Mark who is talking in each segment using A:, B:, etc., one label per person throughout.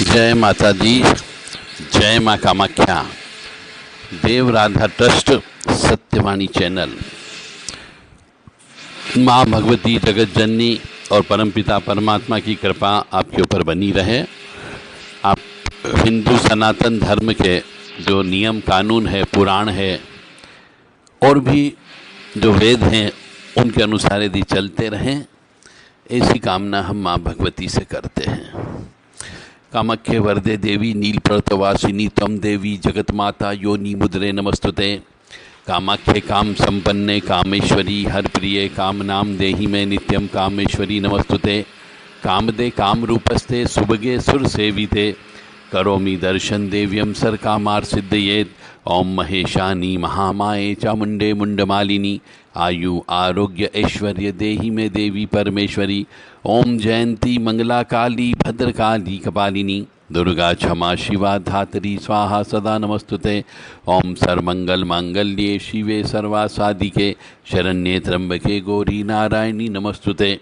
A: जय माता दी, जय माँ कामाख्या। देव राधा ट्रस्ट सत्यवाणी चैनल, माँ भगवती जगत जननी और परमपिता परमात्मा की कृपा आपके ऊपर बनी रहे। आप हिंदू सनातन धर्म के जो नियम कानून है, पुराण है और भी जो वेद हैं उनके अनुसार यदि चलते रहें, ऐसी कामना हम माँ भगवती से करते हैं। कामाख्ये वरदे देवी नीलपर्वतवासिनी त्वं देवी जगतमाता योनि मुद्रे नमस्तुते। कामाख्ये काम संपन्ने कामेश्वरी हर प्रिये कामनाम देहि में नित्यम कामेश्वरी नमस्तुते। कामदे काम रूपस्ते सुभगे सुर सेविते करोमि दर्शन देव्यम सर कामार सिद्धयेत। ओम महेशानी महामाये चामुंडे मुंडमालिनी आयु आरोग्य ऐश्वर्य देहि में देवी परमेश्वरी। ओम जयंती मंगला काली भद्रकाली कपालिनी दुर्गा क्षमा शिवा धात्री स्वाहा सदा नमस्तुते। ओम सर्वमंगल मांगल्ये शिवे सर्वासादिके शरण्ये त्र्यंबके गौरी नारायणी नमस्तुते।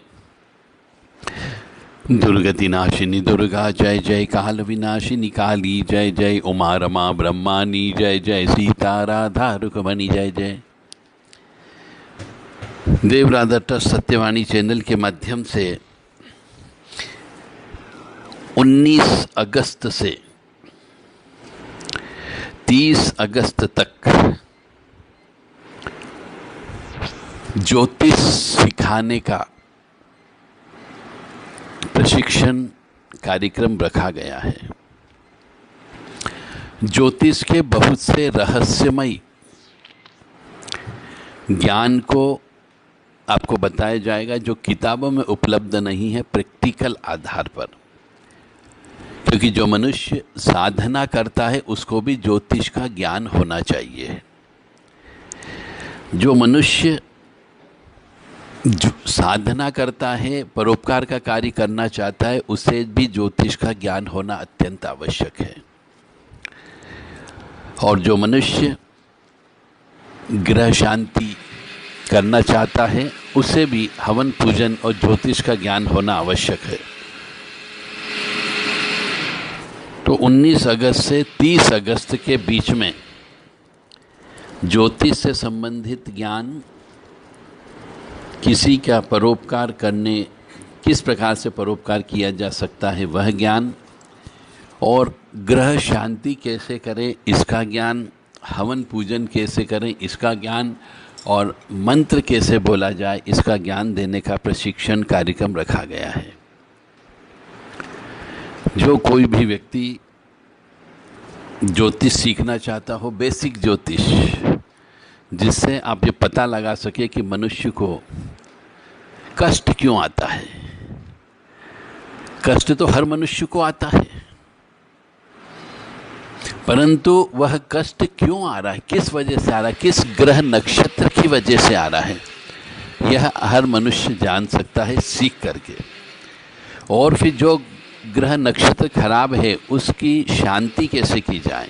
A: दुर्गति नाशिनी दुर्गा जय जय, काल विनाशिनी काली जय जय, उमा रमा ब्रह्मानी जय जय, सीता राधा रुक्मणी जय जय। देव राधा ट्रस्ट सत्यवाणी चैनल के माध्यम से 19 अगस्त से 30 अगस्त तक ज्योतिष सिखाने का प्रशिक्षण कार्यक्रम रखा गया है। ज्योतिष के बहुत से रहस्यमय ज्ञान को आपको बताया जाएगा जो किताबों में उपलब्ध नहीं है, प्रैक्टिकल आधार पर। क्योंकि जो मनुष्य साधना करता है उसको भी ज्योतिष का ज्ञान होना चाहिए। जो मनुष्य जो साधना करता है, परोपकार का कार्य करना चाहता है, उसे भी ज्योतिष का ज्ञान होना अत्यंत आवश्यक है। और जो मनुष्य ग्रह शांति करना चाहता है उसे भी हवन पूजन और ज्योतिष का ज्ञान होना आवश्यक है। तो 19 अगस्त से 30 अगस्त के बीच में ज्योतिष से संबंधित ज्ञान, किसी का परोपकार करने, किस प्रकार से परोपकार किया जा सकता है वह ज्ञान, और ग्रह शांति कैसे करें इसका ज्ञान, हवन पूजन कैसे करें इसका ज्ञान, और मंत्र कैसे बोला जाए इसका ज्ञान देने का प्रशिक्षण कार्यक्रम रखा गया है। जो कोई भी व्यक्ति ज्योतिष सीखना चाहता हो, बेसिक ज्योतिष, जिससे आप ये पता लगा सके कि मनुष्य को कष्ट क्यों आता है। कष्ट तो हर मनुष्य को आता है, परंतु वह कष्ट क्यों आ रहा है, किस वजह से आ रहा है, किस ग्रह नक्षत्र की वजह से आ रहा है, यह हर मनुष्य जान सकता है सीख करके। और फिर जो ग्रह नक्षत्र खराब है उसकी शांति कैसे की जाए,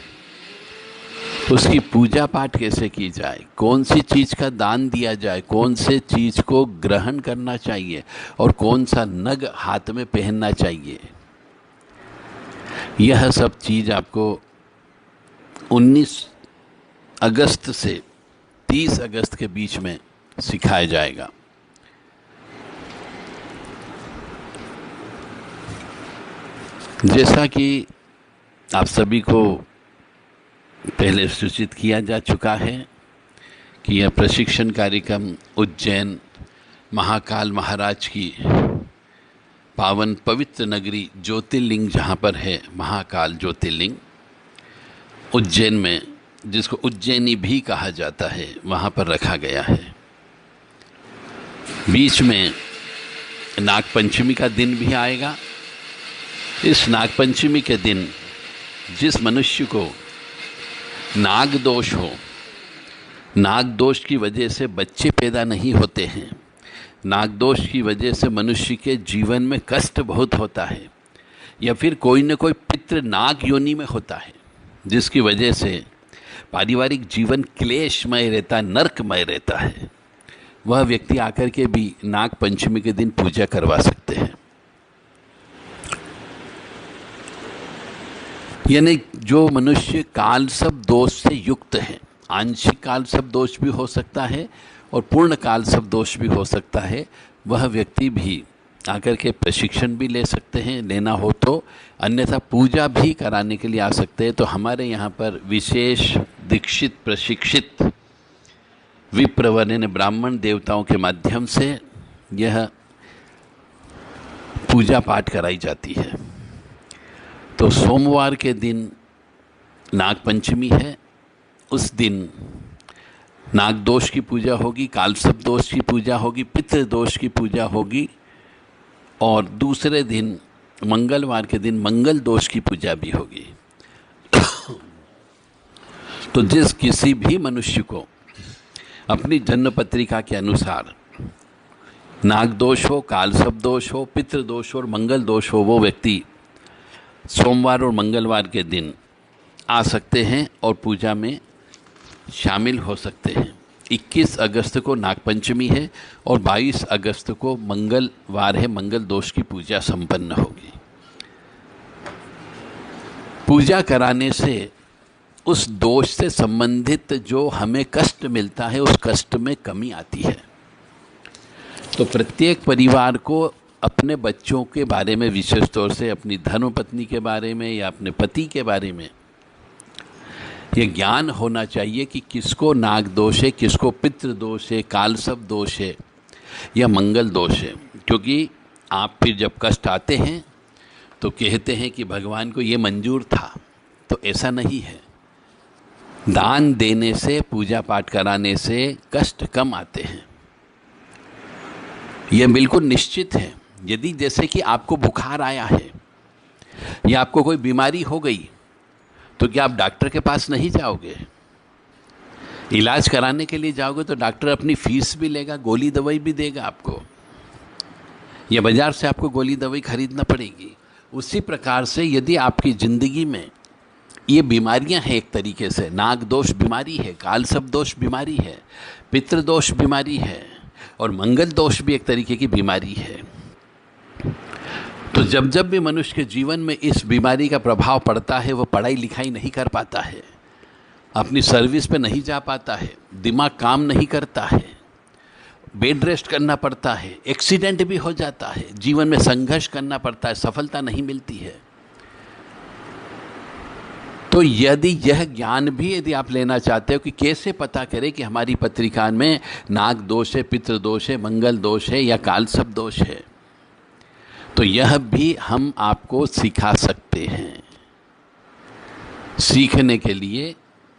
A: उसकी पूजा पाठ कैसे की जाए, कौन सी चीज़ का दान दिया जाए, कौन से चीज़ को ग्रहण करना चाहिए और कौन सा नग हाथ में पहनना चाहिए, यह सब चीज़ आपको 19 अगस्त से 30 अगस्त के बीच में सिखाया जाएगा। जैसा कि आप सभी को पहले सूचित किया जा चुका है कि यह प्रशिक्षण कार्यक्रम उज्जैन महाकाल महाराज की पावन पवित्र नगरी ज्योतिर्लिंग, जहाँ पर है महाकाल ज्योतिर्लिंग उज्जैन में, जिसको उज्जैनी भी कहा जाता है, वहाँ पर रखा गया है। बीच में नागपंचमी का दिन भी आएगा। इस नागपंचमी के दिन जिस मनुष्य को नाग दोष हो, नाग दोष की वजह से बच्चे पैदा नहीं होते हैं, नाग दोष की वजह से मनुष्य के जीवन में कष्ट बहुत होता है, या फिर कोई न कोई पितृ नाग योनि में होता है, जिसकी वजह से पारिवारिक जीवन क्लेशमय रहता है, नरकमय रहता है, वह व्यक्ति आकर के भी नाग पंचमी के दिन पूजा करवा सकते हैं। यानी जो मनुष्य कालसर्प दोष से युक्त है, आंशिक कालसर्प दोष भी हो सकता है और पूर्ण कालसर्प दोष भी हो सकता है, वह व्यक्ति भी आकर के प्रशिक्षण भी ले सकते हैं, लेना हो तो, अन्यथा पूजा भी कराने के लिए आ सकते हैं। तो हमारे यहाँ पर विशेष दीक्षित प्रशिक्षित विप्रवर्ण ब्राह्मण देवताओं के माध्यम से यह पूजा पाठ कराई जाती है। तो सोमवार के दिन नागपंचमी है, उस दिन नाग दोष की पूजा होगी, कालसर्प दोष की पूजा होगी, पितृ दोष की पूजा होगी, और दूसरे दिन मंगलवार के दिन मंगल दोष की पूजा भी होगी। तो जिस किसी भी मनुष्य को अपनी जन्म पत्रिका के अनुसार नाग दोष हो, कालसर्प दोष हो, पितृ दोष हो और मंगल दोष हो, वो व्यक्ति सोमवार और मंगलवार के दिन आ सकते हैं और पूजा में शामिल हो सकते हैं। 21 अगस्त को नागपंचमी है और 22 अगस्त को मंगलवार है, मंगल दोष की पूजा संपन्न होगी। पूजा कराने से उस दोष से संबंधित जो हमें कष्ट मिलता है, उस कष्ट में कमी आती है। तो प्रत्येक परिवार को अपने बच्चों के बारे में, विशेष तौर से अपनी धर्मपत्नी के बारे में या अपने पति के बारे में ये ज्ञान होना चाहिए कि किसको नाग दोष है, किसको पितृ दोष है, कालसर्प दोष है या मंगल दोष है। क्योंकि आप फिर जब कष्ट आते हैं तो कहते हैं कि भगवान को ये मंजूर था, तो ऐसा नहीं है। दान देने से, पूजा पाठ कराने से कष्ट कम आते हैं, यह बिल्कुल निश्चित है। यदि जैसे कि आपको बुखार आया है या आपको कोई बीमारी हो गई, तो क्या आप डॉक्टर के पास नहीं जाओगे? इलाज कराने के लिए जाओगे तो डॉक्टर अपनी फीस भी लेगा, गोली दवाई भी देगा आपको, या बाजार से आपको गोली दवाई खरीदना पड़ेगी। उसी प्रकार से यदि आपकी ज़िंदगी में ये बीमारियां हैं, एक तरीके से नाग दोष बीमारी है, कालसर्प दोष बीमारी है, पितृदोष बीमारी है और मंगल दोष भी एक तरीके की बीमारी है, तो जब जब भी मनुष्य के जीवन में इस बीमारी का प्रभाव पड़ता है, वो पढ़ाई लिखाई नहीं कर पाता है, अपनी सर्विस पे नहीं जा पाता है, दिमाग काम नहीं करता है, बेड रेस्ट करना पड़ता है, एक्सीडेंट भी हो जाता है, जीवन में संघर्ष करना पड़ता है, सफलता नहीं मिलती है। तो यदि यह ज्ञान भी यदि आप लेना चाहते हो कि कैसे पता करें कि हमारी पत्रिका में नाग दोष है, पितृ दोष है, मंगल दोष है या कालसर्प दोष है, तो यह भी हम आपको सिखा सकते हैं। सीखने के लिए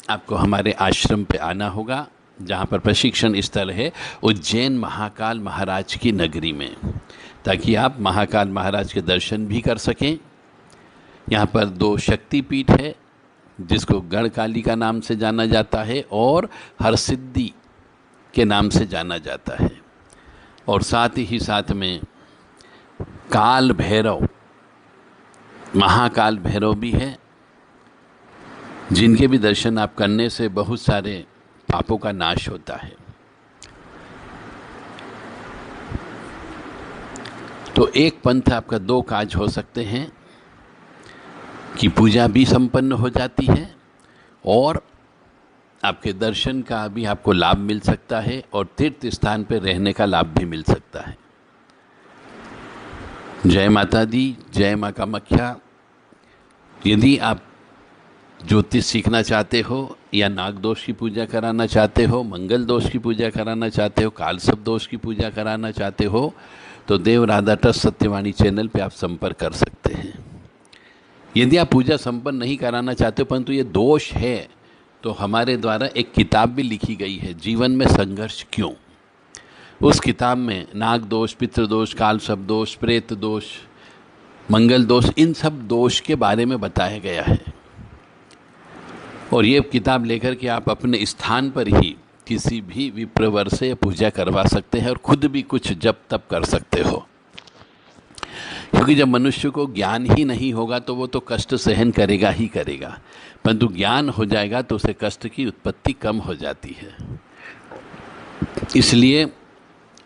A: आपको हमारे आश्रम पे आना होगा, जहाँ पर प्रशिक्षण स्थल है उज्जैन महाकाल महाराज की नगरी में, ताकि आप महाकाल महाराज के दर्शन भी कर सकें। यहाँ पर 2 शक्तिपीठ है, जिसको गढ़काली का नाम से जाना जाता है और हरसिद्धि के नाम से जाना जाता है, और साथ ही साथ में काल भैरव, महाकाल भैरव भी है, जिनके भी दर्शन आप करने से बहुत सारे पापों का नाश होता है। तो एक पंथ आपका 2 काज हो सकते हैं कि पूजा भी संपन्न हो जाती है और आपके दर्शन का भी आपको लाभ मिल सकता है और तीर्थ स्थान पर रहने का लाभ भी मिल सकता है। जय माता दी, जय माँ कामाख्या। यदि आप ज्योतिष सीखना चाहते हो या नाग दोष की पूजा कराना चाहते हो, मंगल दोष की पूजा कराना चाहते हो, कालसर्प दोष की पूजा कराना चाहते हो, तो देव राधा ट्रस्ट सत्यवाणी चैनल पे आप संपर्क कर सकते हैं। यदि आप पूजा संपन्न नहीं कराना चाहते परंतु ये दोष है, तो हमारे द्वारा एक किताब भी लिखी गई है, जीवन में संघर्ष क्यों। उस किताब में नाग दोष, पितृदोष, कालसर्प दोष, प्रेत दोष, मंगल दोष, इन सब दोष के बारे में बताया गया है। और ये किताब लेकर के आप अपने स्थान पर ही किसी भी विप्रवर से पूजा करवा सकते हैं और खुद भी कुछ जप तप कर सकते हो। क्योंकि जब मनुष्य को ज्ञान ही नहीं होगा तो वो तो कष्ट सहन करेगा ही करेगा, परंतु ज्ञान हो जाएगा तो उसे कष्ट की उत्पत्ति कम हो जाती है। इसलिए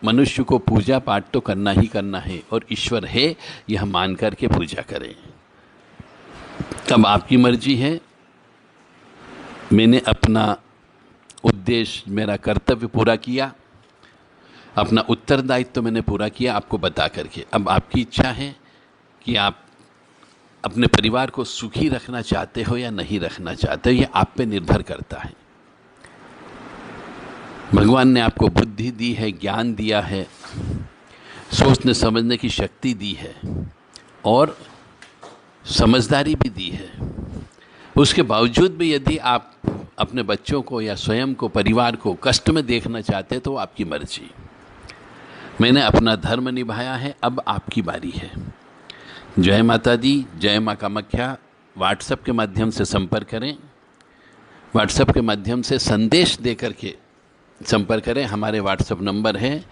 A: मनुष्य को पूजा पाठ तो करना ही करना है और ईश्वर है यह मान कर के पूजा करें। अब आपकी मर्जी है। मैंने अपना उद्देश्य, मेरा कर्तव्य पूरा किया, अपना उत्तरदायित्व मैंने पूरा किया आपको बता करके। अब आपकी इच्छा है कि आप अपने परिवार को सुखी रखना चाहते हो या नहीं रखना चाहते हो, ये आप पे निर्भर करता है। भगवान ने आपको बुद्धि दी है, ज्ञान दिया है, सोचने समझने की शक्ति दी है और समझदारी भी दी है। उसके बावजूद भी यदि आप अपने बच्चों को या स्वयं को, परिवार को कष्ट में देखना चाहते तो आपकी मर्जी। मैंने अपना धर्म निभाया है, अब आपकी बारी है। जय माता दी, जय माँ कामाख्या। व्हाट्सएप के माध्यम से संपर्क करें, व्हाट्सएप के माध्यम से संदेश दे करके संपर्क करें। हमारे व्हाट्सएप नंबर है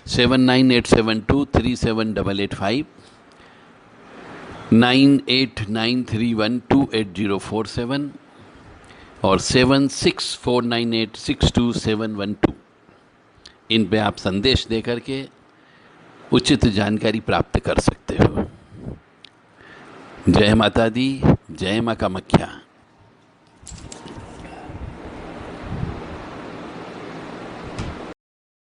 A: 7987237885, 9893128047 और 7649862712। इन पे आप संदेश दे करके उचित जानकारी प्राप्त कर सकते हो। जय माता दी, जय माँ कामाख्या।